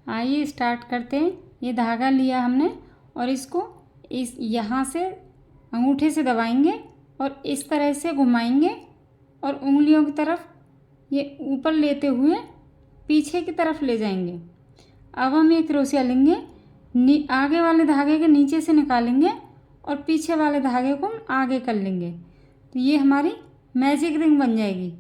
आइए स्टार्ट करते हैं। ये धागा लिया हमने और इसको इस यहाँ से अंगूठे से दबाएंगे और इस तरह से घुमाएंगे और उंगलियों की तरफ ये ऊपर लेते हुए पीछे की तरफ ले जाएंगे। अब हम ये क्रोशिया लेंगे, आगे वाले धागे के नीचे से निकालेंगे और पीछे वाले धागे को आगे कर लेंगे, तो ये हमारी मैजिक रिंग बन जाएगी।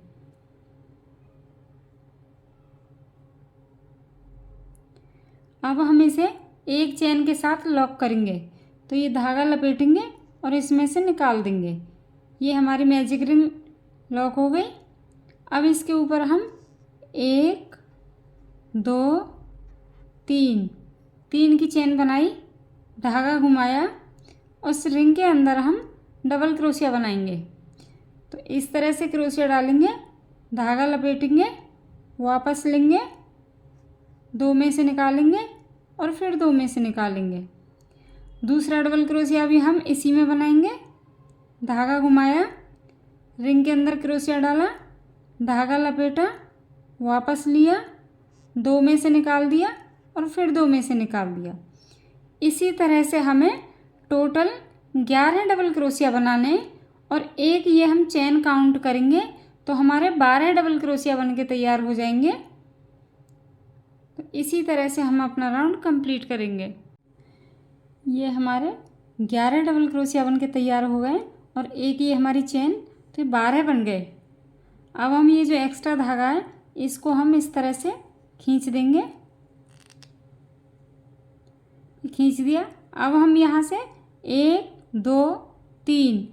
अब हम इसे एक चेन के साथ लॉक करेंगे, तो ये धागा लपेटेंगे और इसमें से निकाल देंगे। ये हमारी मैजिक रिंग लॉक हो गई। अब इसके ऊपर हम 1 2 3 की चेन बनाई, धागा घुमाया, उस रिंग के अंदर हम डबल क्रोशिया बनाएंगे। तो इस तरह से क्रोशिया डालेंगे, धागा लपेटेंगे, वापस लेंगे, 2 में से निकालेंगे और फिर 2 में से निकालेंगे। दूसरा डबल क्रोशिया भी हम इसी में बनाएंगे। धागा घुमाया, रिंग के अंदर क्रोशिया डाला, धागा लपेटा, वापस लिया, 2 में से निकाल दिया और फिर 2 में से निकाल दिया। इसी तरह से हमें टोटल 11 डबल क्रोशिया बनाने और एक ये हम चेन काउंट करेंगे तो हमारे 12 डबल क्रोशिया बन के तैयार हो जाएंगे। तो इसी तरह से हम अपना राउंड कंप्लीट करेंगे। ये हमारे 11 डबल क्रोशिया बन के तैयार हो गए और एक ये हमारी चेन, तो ये 12 बन गए। अब हम ये जो एक्स्ट्रा धागा है इसको हम इस तरह से खींच देंगे, खींच दिया। अब हम यहाँ से 1 2 3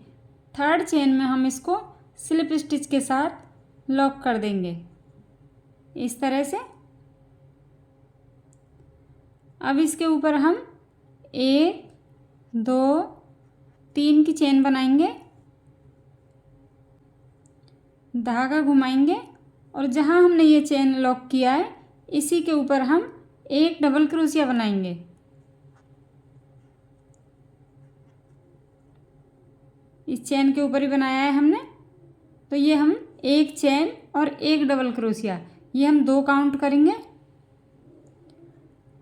थर्ड चेन में हम इसको स्लिप स्टिच के साथ लॉक कर देंगे इस तरह से। अब इसके ऊपर हम 1 2 3 की चेन बनाएंगे, धागा घुमाएंगे और जहाँ हमने ये चेन लॉक किया है इसी के ऊपर हम एक डबल क्रोशिया बनाएंगे। इस चेन के ऊपर ही बनाया है हमने, तो ये हम एक चेन और एक डबल क्रोशिया, ये हम 2 काउंट करेंगे।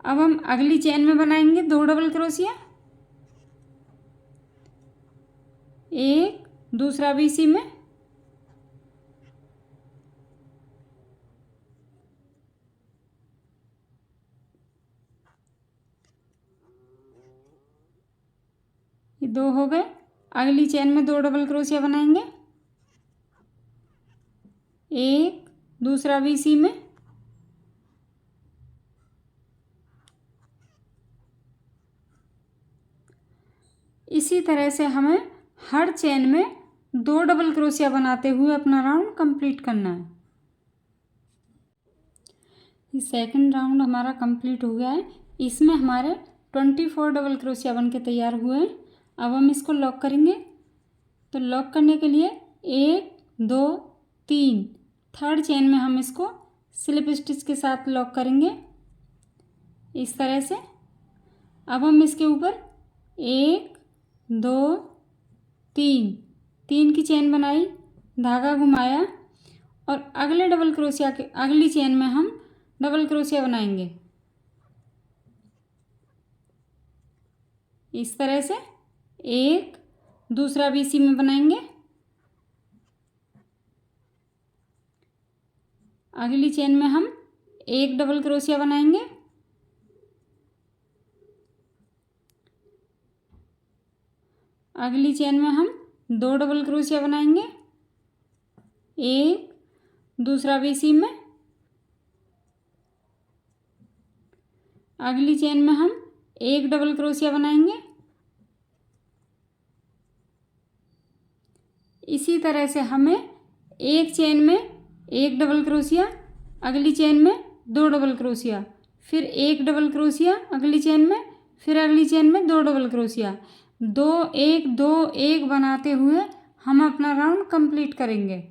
अब हम अगली चेन में बनाएंगे 2 डबल क्रोशिया, एक, दूसरा भी इसी में, ये 2 हो गए। अगली चेन में 2 डबल क्रोशिया बनाएंगे, एक, दूसरा भी इसी में, इसी तरह से हमें हर चेन में 2 डबल क्रोशिया बनाते हुए अपना राउंड कंप्लीट करना है। ये सेकंड राउंड हमारा कंप्लीट हो गया है। इसमें हमारे 24 डबल क्रोशिया बन के तैयार हुए हैं। अब हम इसको लॉक करेंगे, तो लॉक करने के लिए 1 2 3 थर्ड चेन में हम इसको स्लिप स्टिच के साथ लॉक करेंगे इस तरह से। अब हम इसके ऊपर 1 2 3 की चेन बनाई, धागा घुमाया और अगले डबल क्रोशिया के अगली चेन में हम डबल क्रोशिया बनाएंगे इस तरह से। एक, दूसरा भी इसी में बनाएंगे, अगली चेन में हम एक डबल क्रोशिया बनाएंगे, अगली चेन में हम 2 डबल क्रोशिया बनाएंगे, एक, दूसरा भी इसी में, अगली चेन में हम एक डबल क्रोशिया बनाएंगे। इसी तरह से हमें एक चेन में एक डबल क्रोशिया, अगली चेन में 2 डबल क्रोशिया, फिर एक डबल क्रोशिया अगली चेन में, फिर अगली चेन में 2 डबल क्रोशिया, 2 1 2 1 बनाते हुए हम अपना राउंड कंप्लीट करेंगे।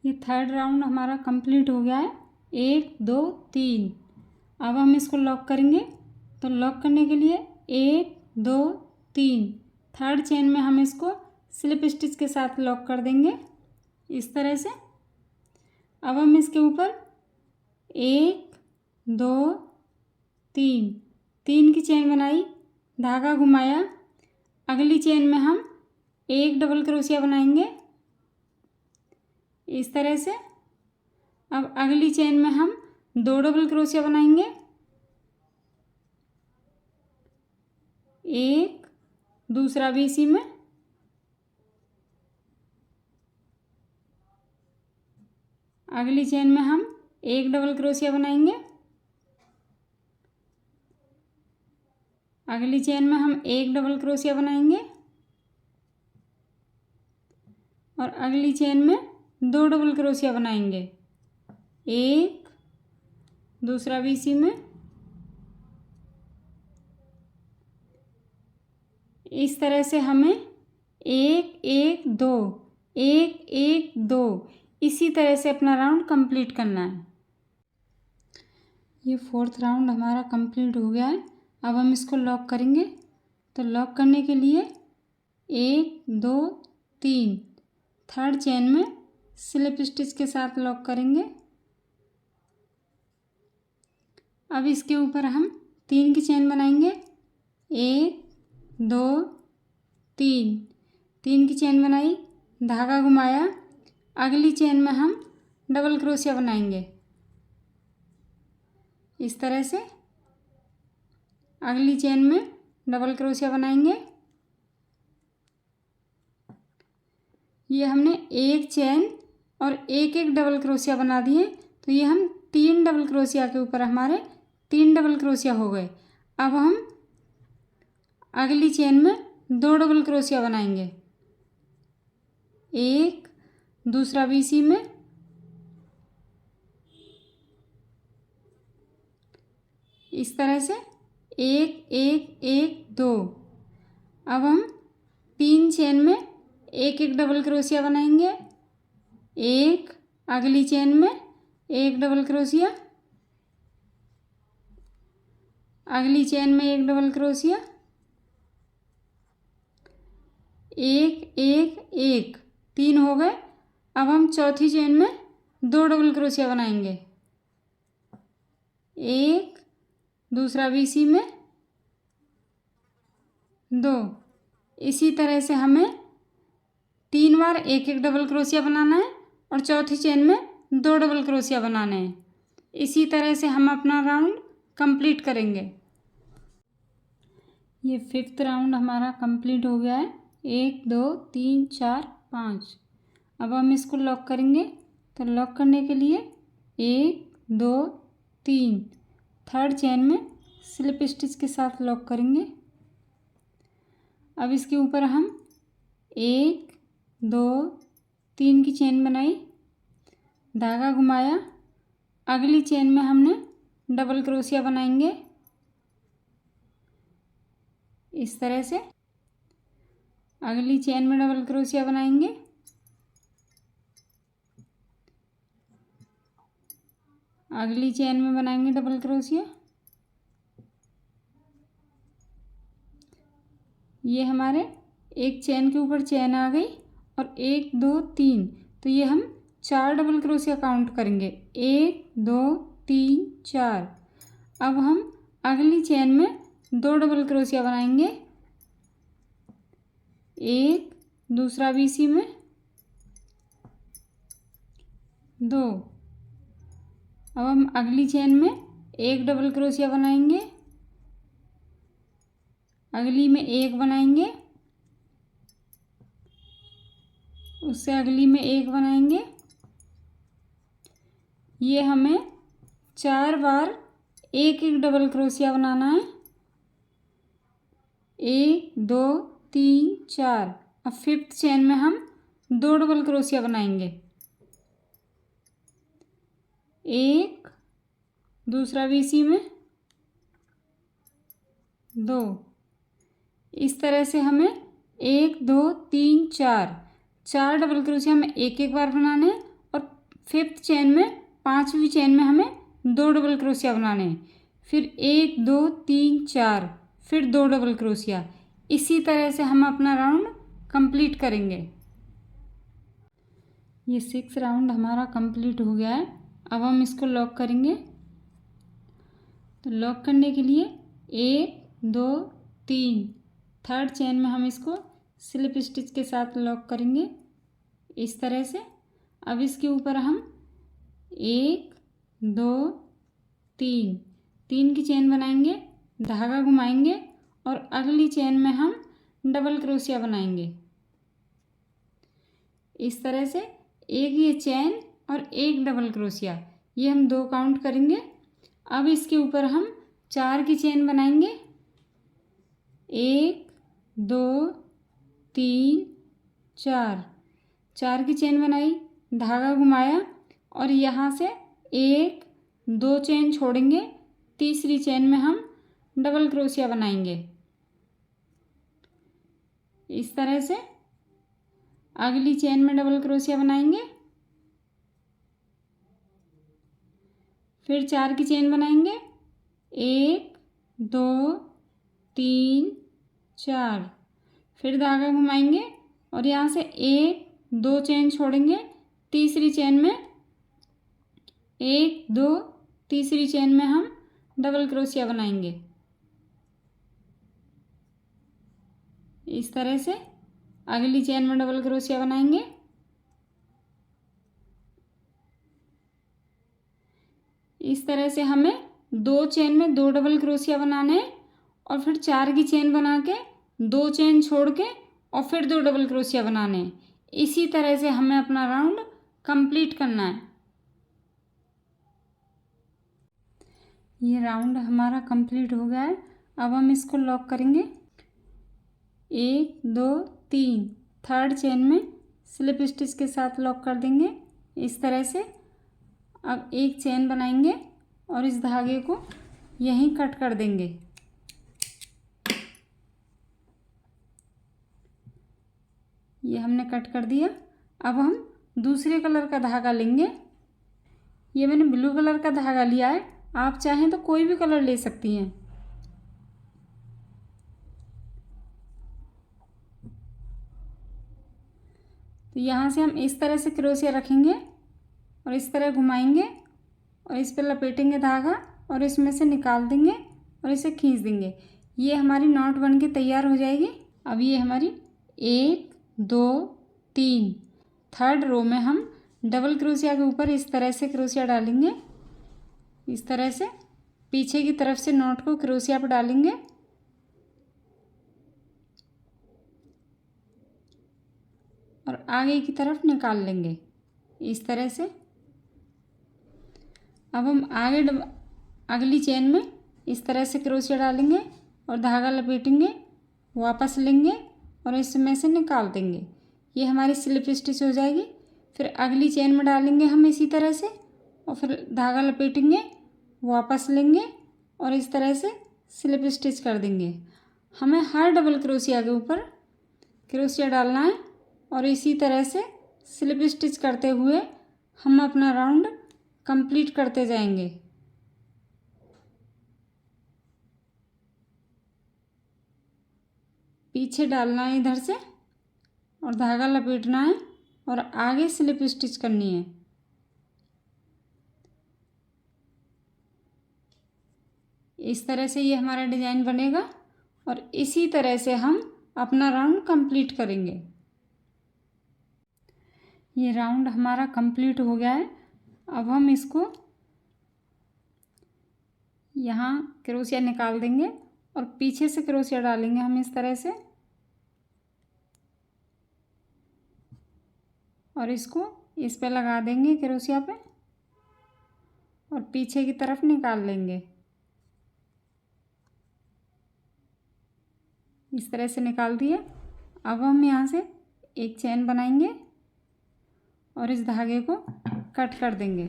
ये थर्ड राउंड हमारा कंप्लीट हो गया है, 1 2 3। अब हम इसको लॉक करेंगे, तो लॉक करने के लिए 1 2 3 थर्ड चेन में हम इसको स्लिप स्टिच के साथ लॉक कर देंगे इस तरह से। अब हम इसके ऊपर 1 2 3, 3 की चेन बनाई, धागा घुमाया। अगली चेन में हम एक डबल क्रोशिया बनाएंगे इस तरह से। अब अगली चेन में हम 2 डबल क्रोशिया बनाएंगे, एक, दूसरा भी इसी में। अगली चेन में हम एक डबल क्रोशिया बनाएंगे, अगली चेन में हम एक डबल क्रोशिया बनाएंगे और अगली चेन में 2 डबल क्रोशिया बनाएंगे, एक, दूसरा भी इसी में। इस तरह से हमें 1 1 2 1 1 2 इसी तरह से अपना राउंड कंप्लीट करना है। ये 4th राउंड हमारा कंप्लीट हो गया है। अब हम इसको लॉक करेंगे। तो लॉक करने के लिए 1 2 3 थर्ड चेन में स्लिप स्टिच के साथ लॉक करेंगे। अब इसके ऊपर हम 3 की चेन बनाएंगे, 1 2 3, 3 की चेन बनाई, धागा घुमाया। अगली चेन में हम डबल क्रोशिया बनाएंगे इस तरह से। अगली चेन में डबल क्रोशिया बनाएंगे। ये हमने एक चेन और एक एक डबल क्रोशिया बना दिए। तो ये हम 3 डबल क्रोशिया के ऊपर हमारे 3 डबल क्रोशिया हो गए। अब हम अगली चेन में 2 डबल क्रोशिया बनाएंगे, एक, दूसरा भी इसी में। इस तरह से 1 1 1 2। अब हम 3 चेन में एक एक डबल क्रोशिया बनाएंगे, एक, अगली चेन में एक डबल क्रोशिया, अगली चेन में एक डबल क्रोशिया, एक एक एक, 3 हो गए। अब हम चौथी चेन में 2 डबल क्रोशिया बनाएंगे, एक, दूसरा भी इसी में, 2। इसी तरह से हमें 3 बार एक एक डबल क्रोशिया बनाना है और चौथी चेन में 2 डबल क्रोशिया बनाने हैं। इसी तरह से हम अपना राउंड कंप्लीट करेंगे। ये 5th राउंड हमारा कंप्लीट हो गया है, 1 2 3 4 5। अब हम इसको लॉक करेंगे। तो लॉक करने के लिए 1 2 3 थर्ड चेन में स्लिप स्टिच के साथ लॉक करेंगे। अब इसके ऊपर हम 1 2 3 की चेन बनाई, धागा घुमाया। अगली चेन में हमने डबल क्रोशिया बनाएंगे इस तरह से। अगली चेन में डबल क्रोशिया बनाएंगे, अगली चेन में बनाएंगे डबल क्रोशिया। ये हमारे एक चेन के ऊपर चेन आ गई और 1 2 3। तो ये हम 4 डबल क्रोशिया काउंट करेंगे, 1 2 3 4। अब हम अगली चेन में 2 डबल क्रोशिया बनाएंगे, एक, दूसरा भी इसी में, 2। अब हम अगली चेन में एक डबल क्रोशिया बनाएंगे, अगली में एक बनाएंगे, उससे अगली में एक बनाएंगे। ये हमें 4 बार एक एक डबल क्रोशिया बनाना है, 1 2 3 4। अब 5th चेन में हम 2 डबल क्रोशिया बनाएंगे, एक, दूसरा भी इसी में, 2। इस तरह से हमें 1 2 3 4 डबल क्रोशिया हमें एक एक बार बनाने हैं और 5th चेन में 5वीं चेन में हमें 2 डबल क्रोशिया बनाने हैं। फिर 1 2 3 4, फिर 2 डबल क्रोशिया। इसी तरह से हम अपना राउंड कंप्लीट करेंगे। ये 6th राउंड हमारा कंप्लीट हो गया है। अब हम इसको लॉक करेंगे। तो लॉक करने के लिए 1 2 3 थर्ड चेन में हम इसको स्लिप स्टिच के साथ लॉक करेंगे इस तरह से। अब इसके ऊपर हम 1 2 3 3 की चेन बनाएंगे, धागा घुमाएंगे और अगली चेन में हम डबल क्रोशिया बनाएंगे इस तरह से। एक ये चेन और एक डबल क्रोशिया, ये हम 2 काउंट करेंगे। अब इसके ऊपर हम 4 की चेन बनाएंगे, 1 2 3 4 4 की चेन बनाई, धागा घुमाया और यहाँ से 1 2 चेन छोड़ेंगे, तीसरी चेन में हम डबल क्रोशिया बनाएंगे इस तरह से। अगली चेन में डबल क्रोशिया बनाएंगे, फिर 4 की चेन बनाएंगे, 1 2 3 4, फिर धागा घुमाएंगे और यहाँ से 1 2 चेन छोड़ेंगे, तीसरी चेन में 1 2 तीसरी चेन में हम डबल क्रोशिया बनाएंगे इस तरह से। अगली चेन में डबल क्रोशिया बनाएंगे, इस तरह से हमें 2 चेन में 2 डबल क्रोशिया बनाने हैं और फिर 4 की चेन बना के 2 चेन छोड़ के और फिर 2 डबल क्रोशिया बनाने हैं। इसी तरह से हमें अपना राउंड कंप्लीट करना है। ये राउंड हमारा कंप्लीट हो गया है। अब हम इसको लॉक करेंगे, 1 2 3 थर्ड चेन में स्लिप स्टिच के साथ लॉक कर देंगे इस तरह से। अब एक चेन बनाएंगे और इस धागे को यहीं कट कर देंगे। ये हमने कट कर दिया। अब हम दूसरे कलर का धागा लेंगे। ये मैंने ब्लू कलर का धागा लिया है, आप चाहें तो कोई भी कलर ले सकती हैं। तो यहाँ से हम इस तरह से क्रोशिया रखेंगे और इस तरह घुमाएंगे और इस पर लपेटेंगे धागा और इसमें से निकाल देंगे और इसे खींच देंगे। ये हमारी नॉट बन के तैयार हो जाएगी। अब ये हमारी 1 2 3 थर्ड रो में हम डबल क्रोशिया के ऊपर इस तरह से क्रोशिया डालेंगे, इस तरह से पीछे की तरफ से नॉट को क्रोशिया पर डालेंगे और आगे की तरफ निकाल लेंगे इस तरह से। अब हम अगली चेन में इस तरह से क्रोशिया डालेंगे और धागा लपेटेंगे, वापस लेंगे और इसमें से निकाल देंगे। ये हमारी स्लिप स्टिच हो जाएगी। फिर अगली चेन में डालेंगे हम इसी तरह से और फिर धागा लपेटेंगे, वापस लेंगे और इस तरह से स्लिप स्टिच कर देंगे। हमें हर डबल क्रोशिया के ऊपर क्रोशिया डालना है और इसी तरह से स्लिप स्टिच करते हुए हम अपना राउंड कंप्लीट करते जाएंगे। पीछे डालना है इधर से और धागा लपेटना है और आगे स्लिप स्टिच करनी है। इस तरह से ये हमारा डिज़ाइन बनेगा और इसी तरह से हम अपना राउंड कंप्लीट करेंगे। ये राउंड हमारा कंप्लीट हो गया है। अब हम इसको यहाँ क्रोशिया निकाल देंगे और पीछे से क्रोशिया डालेंगे हम इस तरह से और इसको इस पे लगा देंगे क्रोशिया पे और पीछे की तरफ निकाल लेंगे। इस तरह से निकाल दिया। अब हम यहाँ से एक चेन बनाएंगे और इस धागे को कट कर देंगे।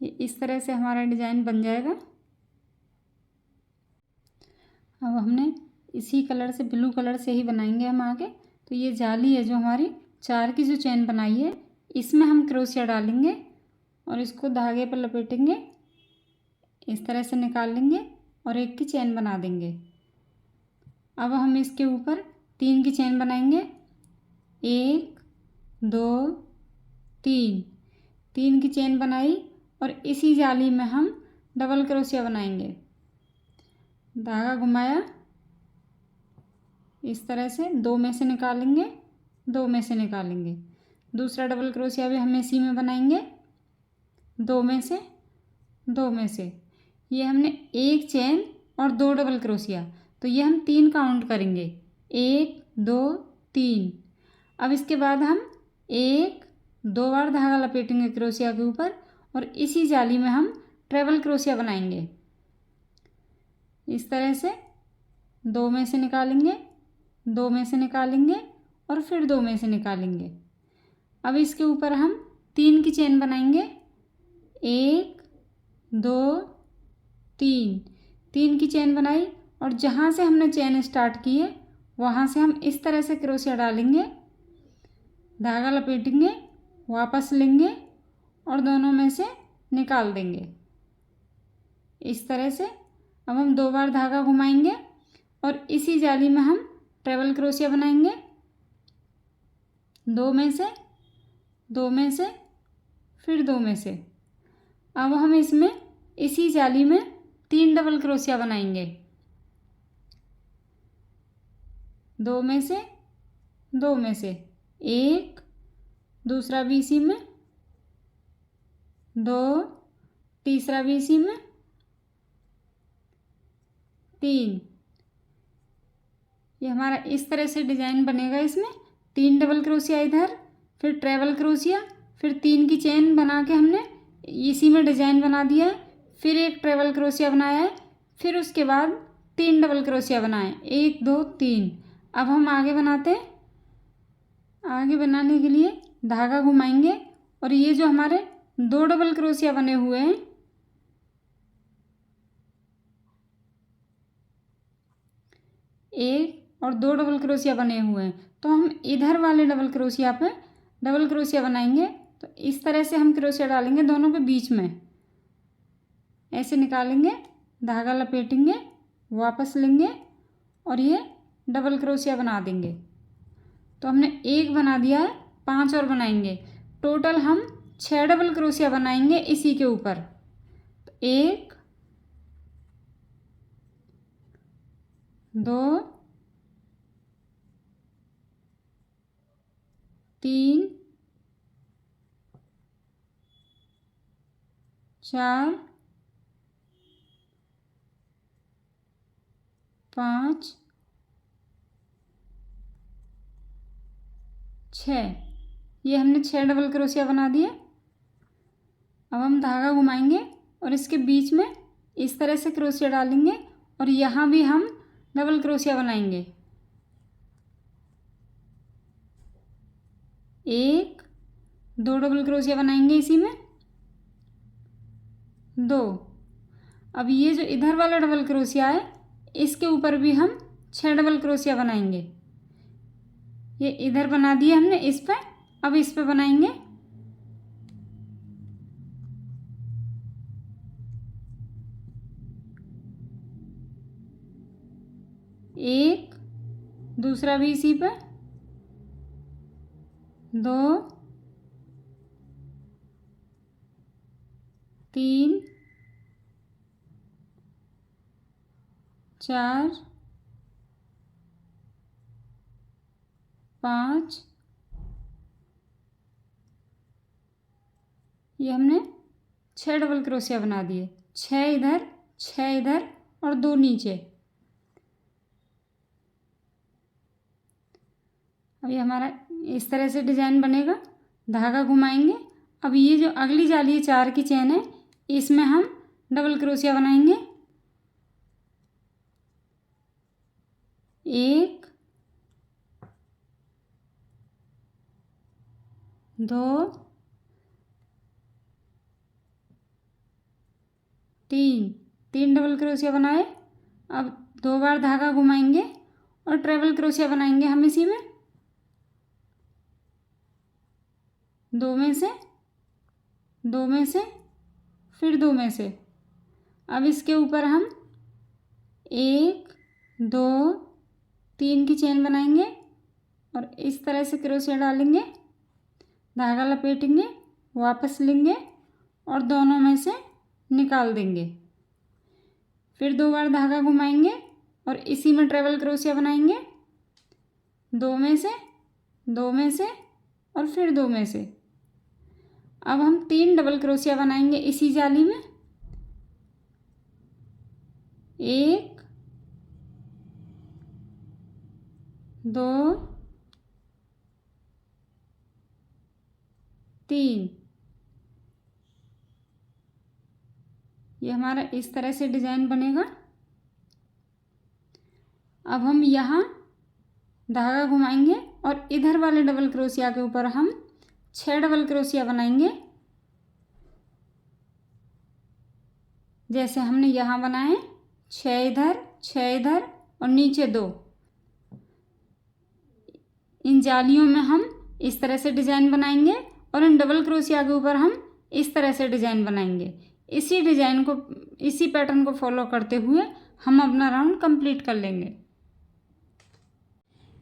ये इस तरह से हमारा डिज़ाइन बन जाएगा। अब हमने इसी कलर से, ब्लू कलर से ही बनाएंगे हम आगे। तो ये जाली है जो हमारी 4 की जो चेन बनाई है, इसमें हम क्रोशिया डालेंगे और इसको धागे पर लपेटेंगे, इस तरह से निकाल लेंगे, और एक की चेन बना देंगे। अब हम इसके ऊपर 3 की चेन बनाएंगे। 1 2 3, 3 की चेन बनाई और इसी जाली में हम डबल क्रोशिया बनाएंगे। धागा घुमाया, इस तरह से 2 में से निकालेंगे, 2 में से निकालेंगे। दूसरा डबल क्रोशिया भी हम इसी में बनाएंगे, 2 में से, 2 में से। ये हमने 1 चेन और 2 डबल क्रोशिया, तो ये हम 3 काउंट करेंगे, 1 2 3। अब इसके बाद हम 1 2 बार धागा लपेटेंगे क्रोशिया के ऊपर और इसी जाली में हम ट्रेबल क्रोशिया बनाएंगे। इस तरह से 2 में से निकालेंगे, 2 में से निकालेंगे और फिर 2 में से निकालेंगे। अब इसके ऊपर हम 3 की चेन बनाएंगे। 1 2 3, 3 की चेन बनाई और जहाँ से हमने चेन स्टार्ट की है वहाँ से हम इस तरह से क्रोशिया डालेंगे, धागा लपेटेंगे, वापस लेंगे और दोनों में से निकाल देंगे। इस तरह से अब हम 2 बार धागा घुमाएंगे और इसी जाली में हम ट्रेबल क्रोशिया बनाएंगे। 2 में से, 2 में से, फिर 2 में से। अब हम इसमें इसी जाली में 3 डबल क्रोशिया बनाएंगे। 2 में से, 2 में से, 1, दूसरा भी इसी में, 2, तीसरा भी इसी में, 3। ये हमारा इस तरह से डिजाइन बनेगा। इसमें 3 डबल क्रोशिया इधर, फिर ट्रेबल क्रोशिया, फिर 3 की चेन बना के हमने इसी में डिजाइन बना दिया है, फिर एक ट्रेबल क्रोशिया बनाया है, फिर उसके बाद 3 डबल क्रोशिया बनाए, 1 2 3। अब हम आगे बनाते हैं। आगे बनाने के लिए धागा घुमाएंगे और ये जो हमारे 2 डबल क्रोशिया बने हुए हैं, एक और 2 डबल क्रोशिया बने हुए हैं, तो हम इधर वाले डबल क्रोशिया पे डबल क्रोशिया बनाएंगे। तो इस तरह से हम क्रोशिया डालेंगे दोनों के बीच में, ऐसे निकालेंगे, धागा लपेटेंगे, वापस लेंगे और ये डबल क्रोशिया बना देंगे। तो हमने 1 बना दिया है, 5 और बनाएंगे। टोटल हम 6 डबल क्रोशिया बनाएंगे इसी के ऊपर। तो 1 2 3 4 5 6। ये हमने 6 डबल क्रोशिया बना दिए। अब हम धागा घुमाएंगे और इसके बीच में इस तरह से क्रोशिया डालेंगे और यहाँ भी हम डबल क्रोशिया बनाएंगे। 1 2 डबल क्रोशिया बनाएंगे इसी में, 2। अब ये जो इधर वाला डबल क्रोशिया है इसके ऊपर भी हम 6 डबल क्रोशिया बनाएंगे। ये इधर बना दिया हमने इस पे, अब इस पे बनाएंगे। 1, दूसरा भी इसी पे, 2 3 4 5। ये हमने 6 डबल क्रोशिया बना दिए, 6 इधर, 6 इधर और 2 नीचे। अब ये हमारा इस तरह से डिजाइन बनेगा। धागा घुमाएंगे। अब ये जो अगली जाली 4 की चेन है इसमें हम डबल क्रोशिया बनाएंगे। 1 2 3, 3 डबल क्रोशिया बनाए। अब 2 बार धागा घुमाएंगे और ट्रेबल क्रोशिया बनाएंगे हम इसी में, 2 में से, 2 में से, फिर 2 में से। अब इसके ऊपर हम 1 2 3 की चेन बनाएंगे और इस तरह से क्रोशिया डालेंगे, धागा लपेटेंगे, वापस लेंगे और दोनों में से निकाल देंगे। फिर 2 बार धागा घुमाएंगे और इसी में ट्रेबल क्रोशिया बनाएंगे, 2 में से, 2 में से और फिर 2 में से। अब हम 3 डबल क्रोशिया बनाएंगे इसी जाली में। 1 2 3। ये हमारा इस तरह से डिज़ाइन बनेगा। अब हम यहाँ धागा घुमाएंगे और इधर वाले डबल क्रोशिया के ऊपर हम 6 डबल क्रोशिया बनाएंगे, जैसे हमने यहाँ बनाए, 6 इधर 6 इधर और नीचे 2। इन जालियों में हम इस तरह से डिज़ाइन बनाएंगे और इन डबल क्रोशिया के ऊपर हम इस तरह से डिज़ाइन बनाएंगे। इसी डिज़ाइन को, इसी पैटर्न को फॉलो करते हुए हम अपना राउंड कंप्लीट कर लेंगे।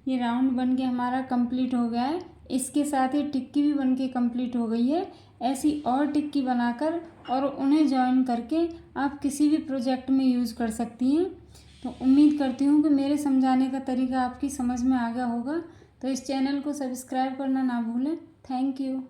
ये राउंड बन के हमारा कंप्लीट हो गया है। इसके साथ ही टिक्की भी बन के कंप्लीट हो गई है। ऐसी और टिक्की बनाकर और उन्हें जॉइन करके आप किसी भी प्रोजेक्ट में यूज़ कर सकती हैं। तो उम्मीद करती हूँ कि मेरे समझाने का तरीका आपकी समझ में आ गया होगा। तो इस चैनल को सब्सक्राइब करना ना भूलें। Thank you.